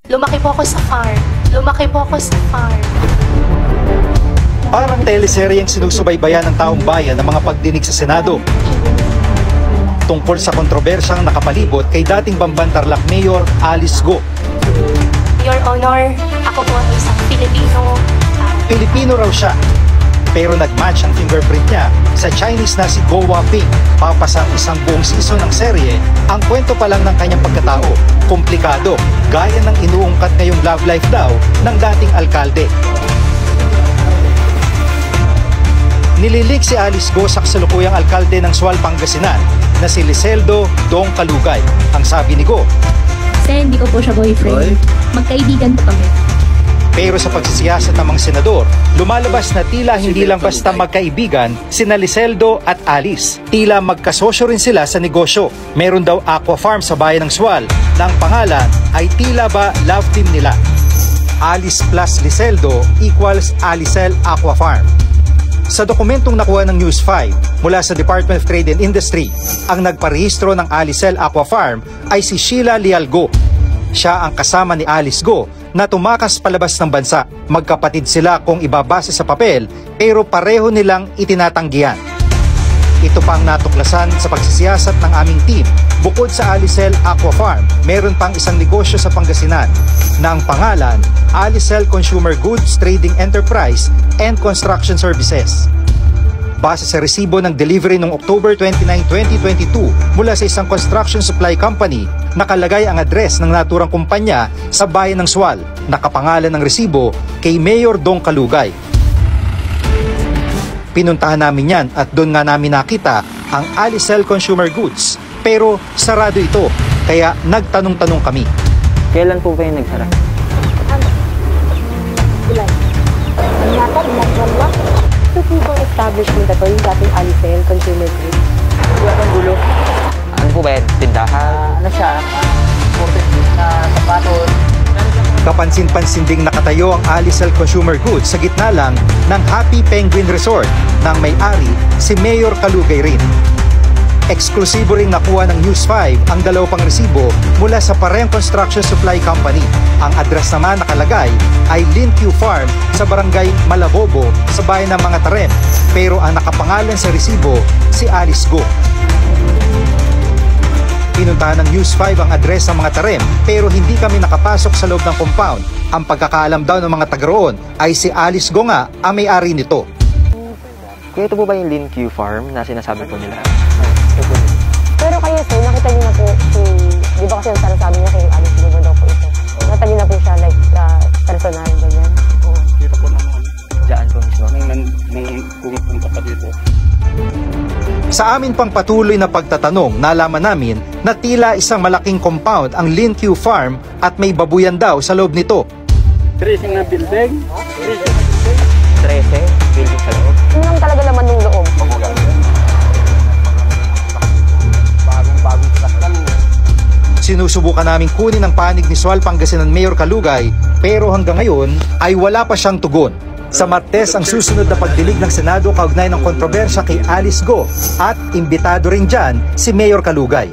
Lumaki po ako sa farm. Lumaki po ako sa farm. Parang teleseryeng sinusubaybayan ng taong bayan ng mga pagdinig sa Senado tungkol sa kontrobersyang nakapalibot kay dating Bamban Tarlac Mayor Alice Go. Your Honor, ako po ay isang Pilipino. Pilipino raw siya, pero nag-match ang fingerprint niya sa Chinese na si Go Waping. Papasa isang buong season ng serye, ang kwento pa lang ng kanyang pagkatao. Komplikado, gaya ng inuungkat ngayong love life daw ng dating alkalde. Nililik si Alice Go sa kasalukuyang alkalde ng Sual, Pangasinan na si Liseldo Dong Kalugay. Ang sabi ni Go, kasi hindi ko po siya boyfriend. Magkaibigan po kami. pero sa pagsisiyasat ng mga senador, lumalabas na tila hindi lang basta magkaibigan sina Liseldo at Alice. Tila magkasosyo rin sila sa negosyo. Meron daw aqua farm sa bayan ng Sual na ang pangalan ay tila ba love team nila. Alice plus Liseldo equals Alicel Aqua Farm. Sa dokumentong nakuha ng News 5 mula sa Department of Trade and Industry, ang nagparehistro ng Alicel Aqua Farm ay si Sheila Leal Go. Siya ang kasama ni Alice Go na tumakas palabas ng bansa. Magkapatid sila kung ibabase sa papel, pero pareho nilang itinatanggihan. Ito pa ang natuklasan sa pagsisiyasat ng aming team. Bukod sa Alicel Aqua Farm, meron pang isang negosyo sa Pangasinan na ang pangalan Alicel Consumer Goods Trading Enterprise and Construction Services. Base sa resibo ng delivery noong October 29, 2022 mula sa isang construction supply company, nakalagay ang address ng naturang kumpanya sa bayan ng Sual. Nakapangalan ng resibo kay Mayor Dong Kalugay. Pinuntahan namin yan at doon nga namin nakita ang Alicel Consumer Goods. Pero sarado ito, kaya nagtanong-tanong kami. Kailan po ba yung nagsara? Ilan? Yata, ilan lang. Ito po bang establishment na to, yung dating Alicel Consumer Goods? Wala kang gulo. Ano po ba yan? Tindahan? Ano siya? Na sapatos. Kapansin-pansin ding nakatayo ang Alicel Consumer Goods sa gitna lang ng Happy Penguin Resort ng may-ari si Mayor Kalugay rin. Eksklusibo ring nakuha ng News 5 ang dalaw pang resibo mula sa parehong construction supply company. Ang address naman nakalagay ay Linq Farm sa barangay Malabobo sa bayan ng Mga Tarem. Pero ang nakapangalan sa resibo si Alice Go. Pinuntahan ng News 5 ang address ng Mga Tarem pero hindi kami nakapasok sa loob ng compound. Ang pagkakaalam daw ng mga taga roon ay si Alice Go nga ang may-ari nito. Kaya ito po ba yung Linq Farm na sinasabi po nila? Pero kayo sir, nakita niyo na po si, di ba kasi yung sinasabi niya kay Alice Go daw po ito. Nakita niyo na po siya like personal, ganyan. Oo. Kita po naman. Diyan po mismo. Nung pumunta pa dito. Sa amin pang patuloy na pagtatanong, nalaman namin na tila isang malaking compound ang Linq Farm at may babuyan daw sa loob nito. Tracing na building. 13 building sa loob. Ano lang talaga naman yung loob? Sinusubukan naming kunin ang panig ni Sual, Pangasinan Mayor Kalugay pero hanggang ngayon ay wala pa siyang tugon. Sa Martes ang susunod na pagdilig ng Senado kaugnay ng kontrobersya kay Alice Go at imbitado rin dyan si Mayor Kalugay.